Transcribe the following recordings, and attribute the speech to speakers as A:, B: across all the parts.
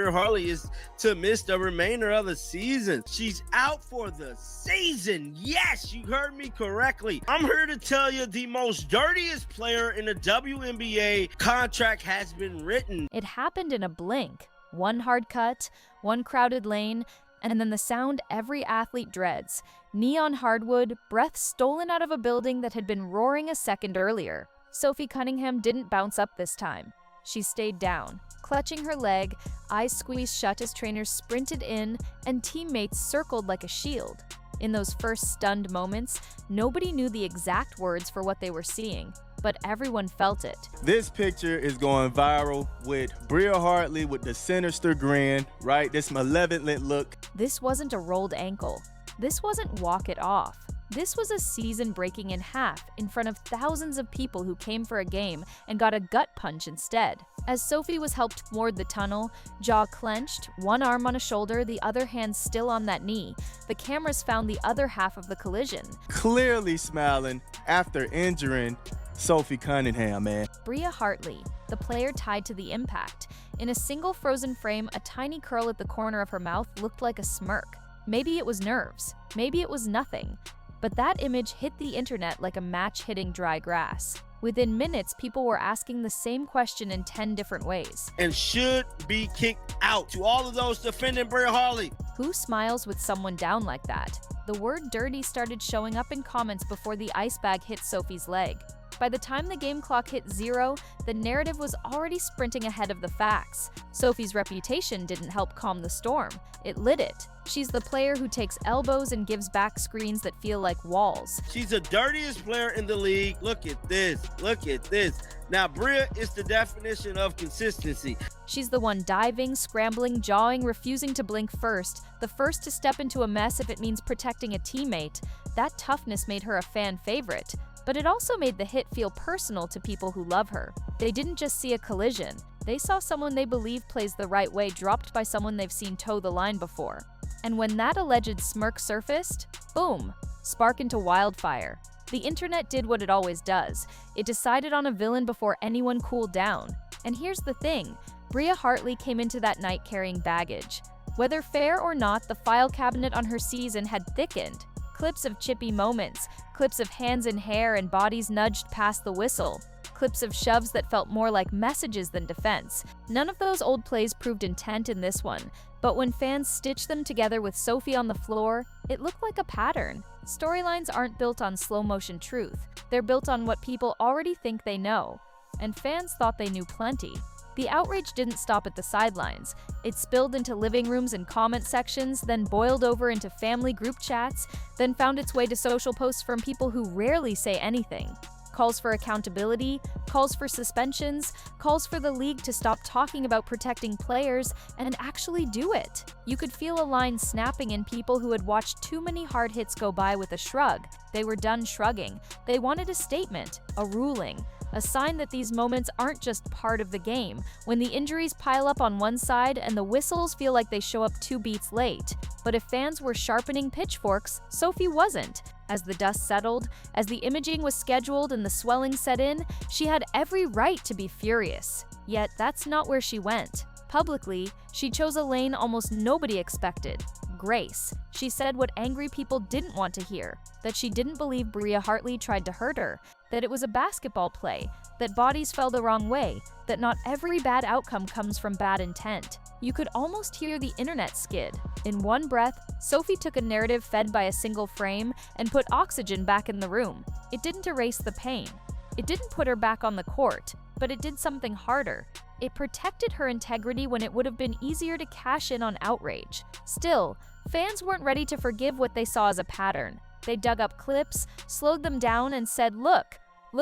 A: Bria Hartley is to miss the remainder of the season. She's out for the season. Yes, you heard me correctly. I'm here to tell you the most dirtiest player in the WNBA contract has been written.
B: It happened in a blink. One hard cut, one crowded lane, and then the sound every athlete dreads. Neon hardwood, breath stolen out of a building that had been roaring a second earlier. Sophie Cunningham didn't bounce up this time. She stayed down, clutching her leg, eyes squeezed shut as trainers sprinted in and teammates circled like a shield. In those first stunned moments, nobody knew the exact words for what they were seeing, but everyone felt it.
C: This picture is going viral with Bria Hartley with the sinister grin, right? This malevolent look.
B: This wasn't a rolled ankle. This wasn't walk it off. This was a season breaking in half in front of thousands of people who came for a game and got a gut punch instead. As Sophie was helped toward the tunnel, jaw clenched, one arm on a shoulder, the other hand still on that knee, the cameras found the other half of the collision.
C: Clearly smiling after injuring Sophie Cunningham, man.
B: Bria Hartley, the player tied to the impact. In a single frozen frame, a tiny curl at the corner of her mouth looked like a smirk. Maybe it was nerves. Maybe it was nothing. But that image hit the internet like a match hitting dry grass. Within minutes, people were asking the same question in 10 different ways.
A: And should be kicked out. To all of those defending Bria Hartley.
B: Who smiles with someone down like that? The word dirty started showing up in comments before the ice bag hit Sophie's leg. By the time the game clock hit 0, the narrative was already sprinting ahead of the facts. Sophie's reputation didn't help calm the storm. It lit it. She's the player who takes elbows and gives back screens that feel like walls.
A: She's the dirtiest player in the league. Look at this. Look at this. Now, Bria is the definition of consistency.
B: She's the one diving, scrambling, jawing, refusing to blink first, the first to step into a mess if it means protecting a teammate. That toughness made her a fan favorite. But it also made the hit feel personal to people who love her. They didn't just see a collision. They saw someone they believe plays the right way dropped by someone they've seen toe the line before. And when that alleged smirk surfaced, boom, spark into wildfire. The internet did what it always does. It decided on a villain before anyone cooled down. And here's the thing, Bria Hartley came into that night carrying baggage. Whether fair or not, the file cabinet on her season had thickened. Clips of chippy moments, clips of hands in hair and bodies nudged past the whistle, clips of shoves that felt more like messages than defense. None of those old plays proved intent in this one, but when fans stitched them together with Sophie on the floor, it looked like a pattern. Storylines aren't built on slow-motion truth. They're built on what people already think they know. And fans thought they knew plenty. The outrage didn't stop at the sidelines. It spilled into living rooms and comment sections, then boiled over into family group chats, then found its way to social posts from people who rarely say anything. Calls for accountability, calls for suspensions, calls for the league to stop talking about protecting players and actually do it. You could feel a line snapping in people who had watched too many hard hits go by with a shrug. They were done shrugging. They wanted a statement, a ruling. A sign that these moments aren't just part of the game, when the injuries pile up on one side and the whistles feel like they show up 2 beats late. But if fans were sharpening pitchforks, Sophie wasn't. As the dust settled, as the imaging was scheduled and the swelling set in, she had every right to be furious. Yet that's not where she went. Publicly, she chose a lane almost nobody expected. Grace. She said what angry people didn't want to hear, that she didn't believe Bria Hartley tried to hurt her, that it was a basketball play, that bodies fell the wrong way, that not every bad outcome comes from bad intent. You could almost hear the internet skid. In one breath, Sophie took a narrative fed by a single frame and put oxygen back in the room. It didn't erase the pain. It didn't put her back on the court, but it did something harder. It protected her integrity when it would have been easier to cash in on outrage. Still, fans weren't ready to forgive what they saw as a pattern. They dug up clips, slowed them down, and said, look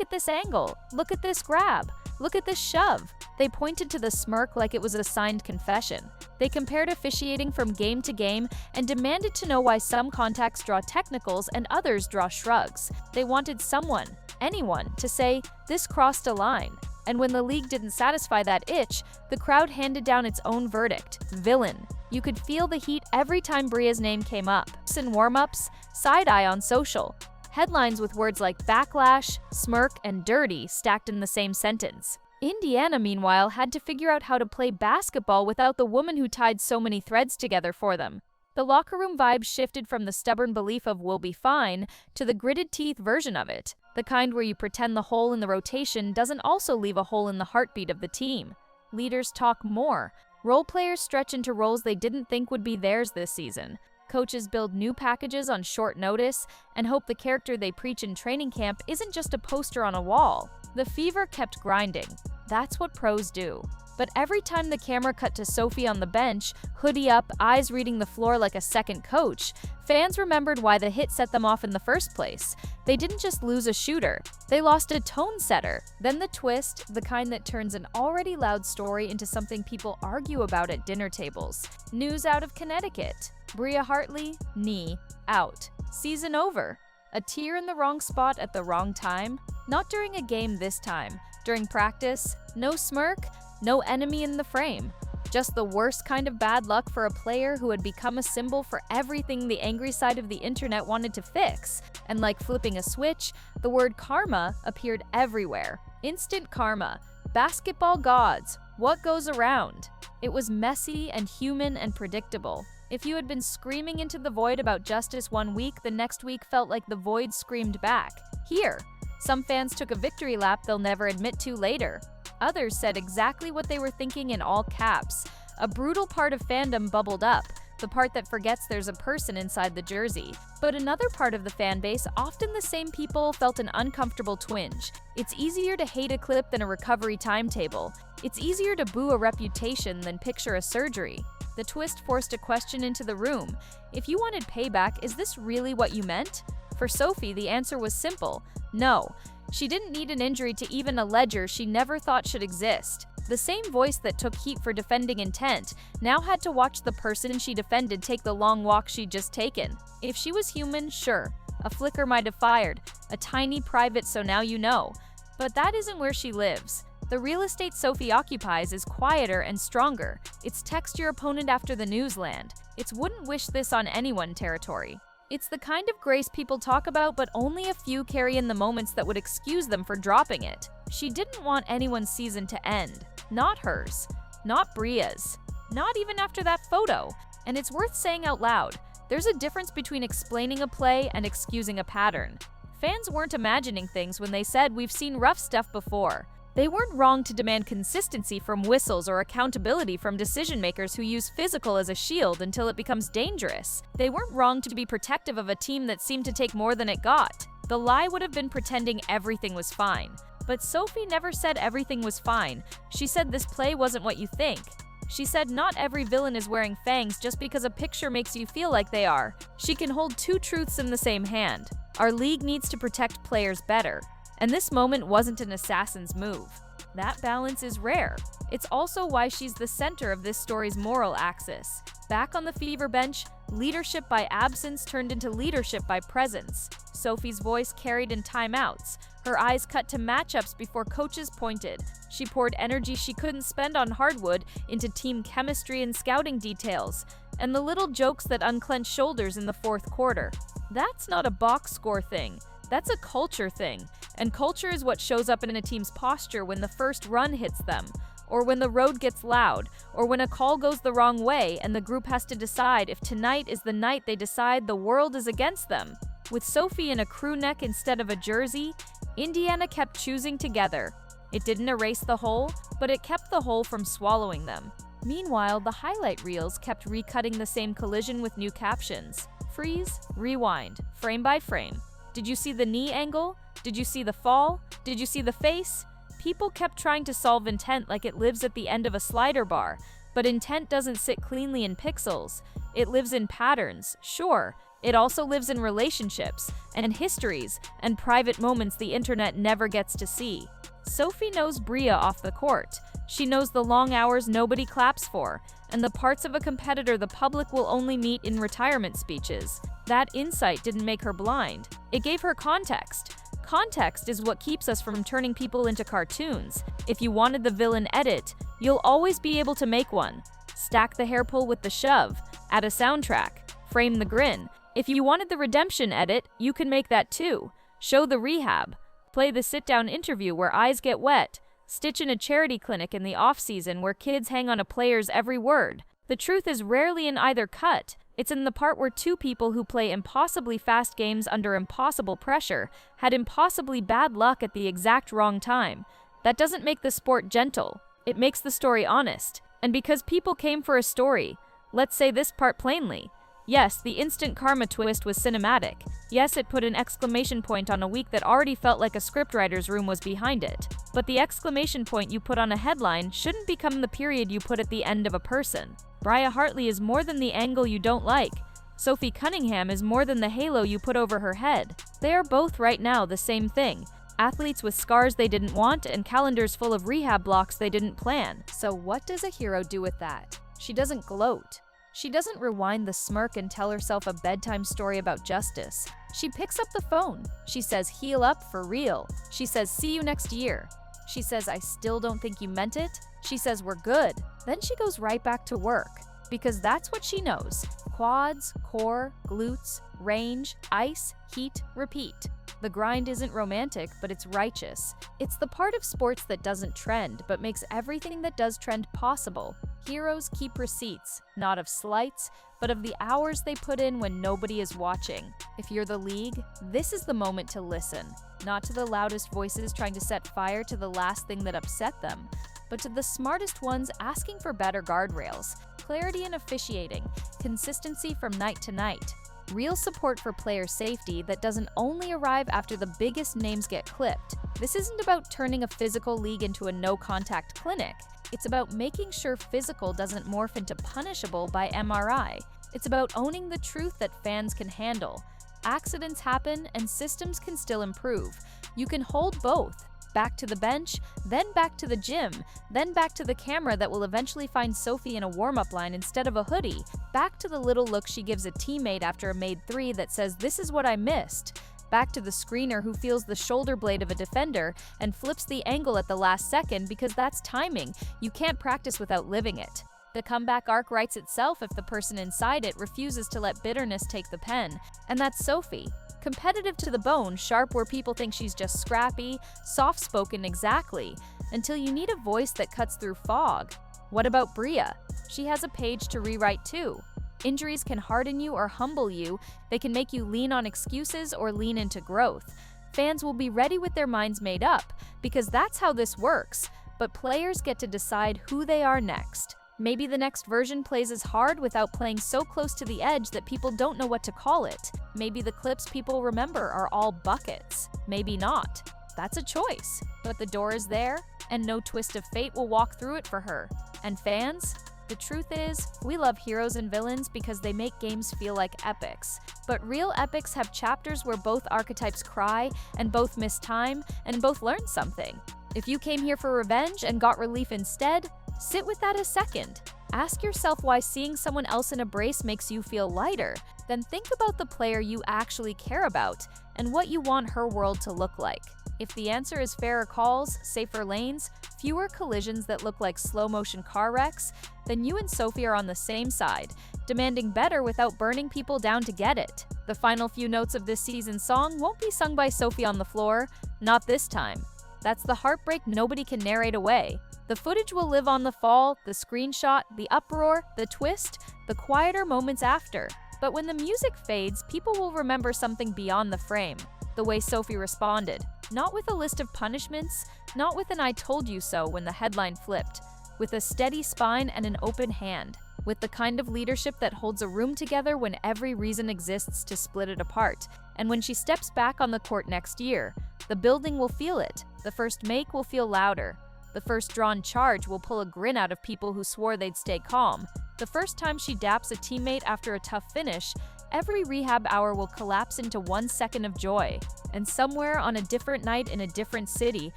B: at this angle, look at this grab, look at this shove. They pointed to the smirk like it was a signed confession. They compared officiating from game to game and demanded to know why some contacts draw technicals and others draw shrugs. They wanted someone, anyone, to say, this crossed a line. And when the league didn't satisfy that itch, the crowd handed down its own verdict, villain. You could feel the heat every time Bria's name came up. In warm-ups, side-eye on social. Headlines with words like backlash, smirk, and dirty stacked in the same sentence. Indiana, meanwhile, had to figure out how to play basketball without the woman who tied so many threads together for them. The locker room vibe shifted from the stubborn belief of "we'll be fine" to the gritted teeth version of it, the kind where you pretend the hole in the rotation doesn't also leave a hole in the heartbeat of the team. Leaders talk more. Role players stretch into roles they didn't think would be theirs this season. Coaches build new packages on short notice and hope the character they preach in training camp isn't just a poster on a wall. The Fever kept grinding. That's what pros do. But every time the camera cut to Sophie on the bench, hoodie up, eyes reading the floor like a second coach, fans remembered why the hit set them off in the first place. They didn't just lose a shooter, they lost a tone setter. Then the twist, the kind that turns an already loud story into something people argue about at dinner tables. News out of Connecticut. Bria Hartley, knee, out. Season over. A tear in the wrong spot at the wrong time? Not during a game this time. During practice, no smirk, no enemy in the frame. Just the worst kind of bad luck for a player who had become a symbol for everything the angry side of the internet wanted to fix. And like flipping a switch, the word karma appeared everywhere. Instant karma. Basketball gods. What goes around? It was messy and human and predictable. If you had been screaming into the void about justice one week, the next week felt like the void screamed back. Here. Some fans took a victory lap they'll never admit to later. Others said exactly what they were thinking in all caps. A brutal part of fandom bubbled up, the part that forgets there's a person inside the jersey. But another part of the fan base, often the same people, felt an uncomfortable twinge. It's easier to hate a clip than a recovery timetable. It's easier to boo a reputation than picture a surgery. The twist forced a question into the room. If you wanted payback, is this really what you meant? For Sophie, the answer was simple. No. She didn't need an injury to even a ledger she never thought should exist. The same voice that took heat for defending intent now had to watch the person she defended take the long walk she'd just taken. If she was human, sure, a flicker might have fired, a tiny private "so now you know." But that isn't where she lives. The real estate Sophie occupies is quieter and stronger. It's text your opponent after the news land. It's wouldn't wish this on anyone territory. It's the kind of grace people talk about, but only a few carry in the moments that would excuse them for dropping it. She didn't want anyone's season to end. Not hers. Not Bria's. Not even after that photo. And it's worth saying out loud, there's a difference between explaining a play and excusing a pattern. Fans weren't imagining things when they said we've seen rough stuff before. They weren't wrong to demand consistency from whistles or accountability from decision-makers who use physical as a shield until it becomes dangerous. They weren't wrong to be protective of a team that seemed to take more than it got. The lie would have been pretending everything was fine. But Sophie never said everything was fine. She said this play wasn't what you think. She said not every villain is wearing fangs just because a picture makes you feel like they are. She can hold two truths in the same hand. Our league needs to protect players better. And this moment wasn't an assassin's move. That balance is rare. It's also why she's the center of this story's moral axis. Back on the Fever bench, leadership by absence turned into leadership by presence. Sophie's voice carried in timeouts. Her eyes cut to matchups before coaches pointed. She poured energy she couldn't spend on hardwood into team chemistry and scouting details, and the little jokes that unclenched shoulders in the fourth quarter. That's not a box score thing. That's a culture thing. And culture is what shows up in a team's posture when the first run hits them, or when the road gets loud, or when a call goes the wrong way and the group has to decide if tonight is the night they decide the world is against them. With Sophie in a crew neck instead of a jersey, Indiana kept choosing together. It didn't erase the hole, but it kept the hole from swallowing them. Meanwhile, the highlight reels kept recutting the same collision with new captions. Freeze, rewind, frame by frame. Did you see the knee angle? Did you see the fall? Did you see the face? People kept trying to solve intent like it lives at the end of a slider bar, but intent doesn't sit cleanly in pixels. It lives in patterns, sure. It also lives in relationships, and histories, and private moments the internet never gets to see. Sophie knows Bria off the court. She knows the long hours nobody claps for, and the parts of a competitor the public will only meet in retirement speeches. That insight didn't make her blind. It gave her context. Context is what keeps us from turning people into cartoons. If you wanted the villain edit, you'll always be able to make one. Stack the hair pull with the shove, add a soundtrack, frame the grin. If you wanted the redemption edit, you can make that too. Show the rehab, play the sit-down interview where eyes get wet, stitch in a charity clinic in the off-season where kids hang on a player's every word. The truth is rarely in either cut. It's in the part where two people who play impossibly fast games under impossible pressure had impossibly bad luck at the exact wrong time. That doesn't make the sport gentle. It makes the story honest. And because people came for a story, let's say this part plainly. Yes, the instant karma twist was cinematic. Yes, it put an exclamation point on a week that already felt like a scriptwriter's room was behind it. But the exclamation point you put on a headline shouldn't become the period you put at the end of a person. Bria Hartley is more than the angle you don't like. Sophie Cunningham is more than the halo you put over her head. They are both right now the same thing. Athletes with scars they didn't want and calendars full of rehab blocks they didn't plan. So what does a hero do with that? She doesn't gloat. She doesn't rewind the smirk and tell herself a bedtime story about justice. She picks up the phone. She says, "Heal up for real." She says, "See you next year." She says, "I still don't think you meant it." She says, "We're good." Then she goes right back to work. Because that's what she knows. Quads, core, glutes, range, ice, heat, repeat. The grind isn't romantic, but it's righteous. It's the part of sports that doesn't trend, but makes everything that does trend possible. Heroes keep receipts, not of slights, but of the hours they put in when nobody is watching. If you're the league, this is the moment to listen. Not to the loudest voices trying to set fire to the last thing that upset them, but to the smartest ones asking for better guardrails, clarity in officiating, consistency from night to night. Real support for player safety that doesn't only arrive after the biggest names get clipped. This isn't about turning a physical league into a no-contact clinic. It's about making sure physical doesn't morph into punishable by MRI. It's about owning the truth that fans can handle. Accidents happen and systems can still improve. You can hold both. Back to the bench, then back to the gym, then back to the camera that will eventually find Sophie in a warm-up line instead of a hoodie, back to the little look she gives a teammate after a made three that says, "This is what I missed," back to the screener who feels the shoulder blade of a defender and flips the angle at the last second because that's timing. You can't practice without living it. The comeback arc writes itself if the person inside it refuses to let bitterness take the pen, and that's Sophie. Competitive to the bone, sharp where people think she's just scrappy, soft-spoken exactly, until you need a voice that cuts through fog. What about Bria? She has a page to rewrite too. Injuries can harden you or humble you. They can make you lean on excuses or lean into growth. Fans will be ready with their minds made up, because that's how this works. But players get to decide who they are next. Maybe the next version plays as hard without playing so close to the edge that people don't know what to call it. Maybe the clips people remember are all buckets. Maybe not. That's a choice. But the door is there, and no twist of fate will walk through it for her. And fans? The truth is, we love heroes and villains because they make games feel like epics. But real epics have chapters where both archetypes cry, and both miss time, and both learn something. If you came here for revenge and got relief instead, sit with that a second. Ask yourself why seeing someone else in a brace makes you feel lighter. Then think about the player you actually care about and what you want her world to look like. If the answer is fairer calls, safer lanes, fewer collisions that look like slow-motion car wrecks, then you and Sophie are on the same side, demanding better without burning people down to get it. The final few notes of this season's song won't be sung by Sophie on the floor, not this time. That's the heartbreak nobody can narrate away. The footage will live on the fall, the screenshot, the uproar, the twist, the quieter moments after. But when the music fades, people will remember something beyond the frame. The way Sophie responded. Not with a list of punishments, not with an "I told you so" when the headline flipped. With a steady spine and an open hand. With the kind of leadership that holds a room together when every reason exists to split it apart. And when she steps back on the court next year, the building will feel it. The first make will feel louder. The first drawn charge will pull a grin out of people who swore they'd stay calm. The first time she daps a teammate after a tough finish, every rehab hour will collapse into 1 second of joy. And somewhere on a different night in a different city,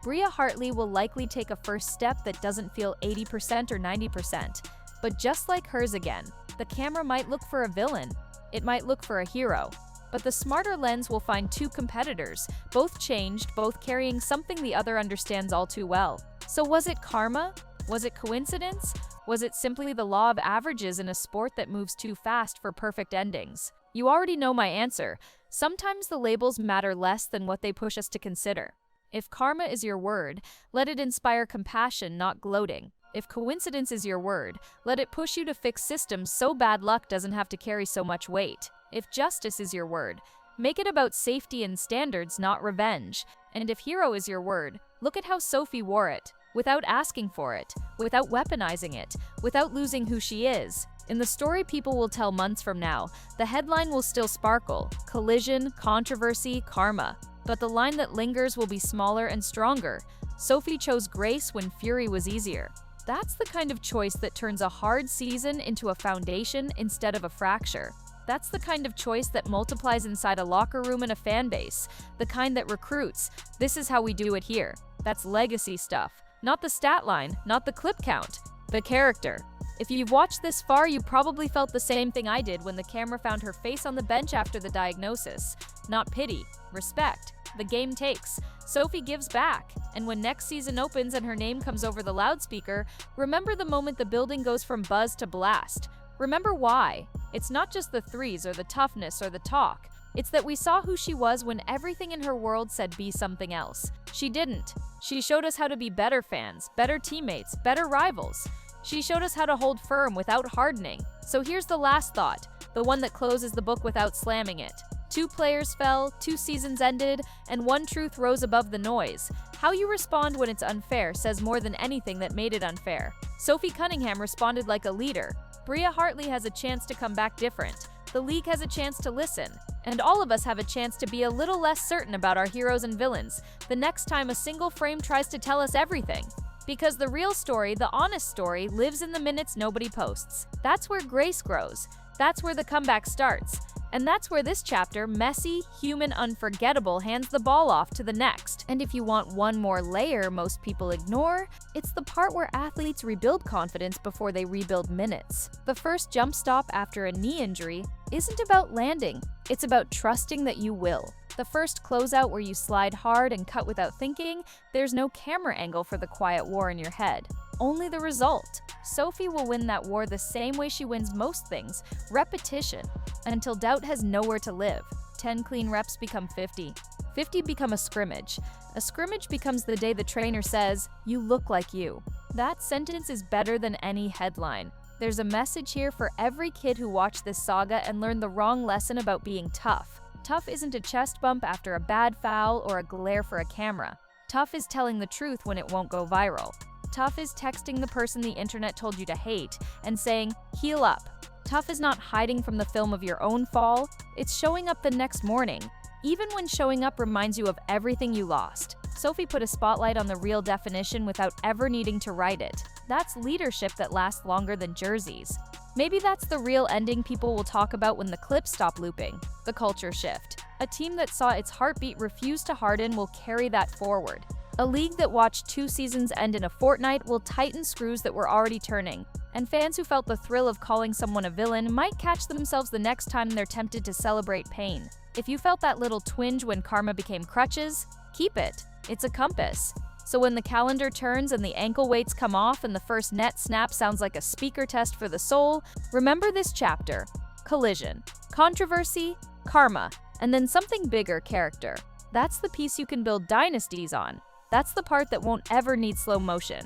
B: Bria Hartley will likely take a first step that doesn't feel 80% or 90%. But just like hers again, the camera might look for a villain. It might look for a hero. But the smarter lens will find two competitors, both changed, both carrying something the other understands all too well. So was it karma? Was it coincidence? Was it simply the law of averages in a sport that moves too fast for perfect endings? You already know my answer. Sometimes the labels matter less than what they push us to consider. If karma is your word, let it inspire compassion, not gloating. If coincidence is your word, let it push you to fix systems so bad luck doesn't have to carry so much weight. If justice is your word, make it about safety and standards, not revenge. And if hero is your word, look at how Sophie wore it, without asking for it, without weaponizing it, without losing who she is. In the story people will tell months from now, the headline will still sparkle: collision, controversy, karma. But the line that lingers will be smaller and stronger. Sophie chose grace when fury was easier. That's the kind of choice that turns a hard season into a foundation instead of a fracture. That's the kind of choice that multiplies inside a locker room and a fan base. The kind that recruits. This is how we do it here. That's legacy stuff. Not the stat line, not the clip count, the character. If you've watched this far, you probably felt the same thing I did when the camera found her face on the bench after the diagnosis. Not pity, respect. The game takes. Sophie gives back. And when next season opens and her name comes over the loudspeaker, remember the moment the building goes from buzz to blast. Remember why. It's not just the threes or the toughness or the talk. It's that we saw who she was when everything in her world said be something else. She didn't. She showed us how to be better fans, better teammates, better rivals. She showed us how to hold firm without hardening. So here's the last thought, the one that closes the book without slamming it. 2 players fell, 2 seasons ended, and one truth rose above the noise. How you respond when it's unfair says more than anything that made it unfair. Sophie Cunningham responded like a leader. Bria Hartley has a chance to come back different. The league has a chance to listen. And all of us have a chance to be a little less certain about our heroes and villains the next time a single frame tries to tell us everything. Because the real story, the honest story, lives in the minutes nobody posts. That's where grace grows. That's where the comeback starts. And that's where this chapter, messy, human, unforgettable, hands the ball off to the next. And if you want one more layer most people ignore, it's the part where athletes rebuild confidence before they rebuild minutes. The first jump stop after a knee injury isn't about landing, it's about trusting that you will. The first closeout where you slide hard and cut without thinking, there's no camera angle for the quiet war in your head. Only the result. Sophie will win that war the same way she wins most things, repetition, until doubt has nowhere to live. 10 clean reps become 50. 50 become a scrimmage. A scrimmage becomes the day the trainer says, "You look like you." That sentence is better than any headline. There's a message here for every kid who watched this saga and learned the wrong lesson about being tough. Tough isn't a chest bump after a bad foul or a glare for a camera. Tough is telling the truth when it won't go viral. Tough is texting the person the internet told you to hate and saying, "Heal up." Tough is not hiding from the film of your own fall, it's showing up the next morning, even when showing up reminds you of everything you lost. Sophie put a spotlight on the real definition without ever needing to write it. That's leadership that lasts longer than jerseys. Maybe that's the real ending people will talk about when the clips stop looping. The culture shift. A team that saw its heartbeat refuse to harden will carry that forward. A league that watched 2 seasons end in a fortnight will tighten screws that were already turning. And fans who felt the thrill of calling someone a villain might catch themselves the next time they're tempted to celebrate pain. If you felt that little twinge when karma became crutches, keep it. It's a compass. So when the calendar turns and the ankle weights come off and the first net snap sounds like a speaker test for the soul, remember this chapter: collision, controversy, karma, and then something bigger: character. That's the piece you can build dynasties on. That's the part that won't ever need slow motion.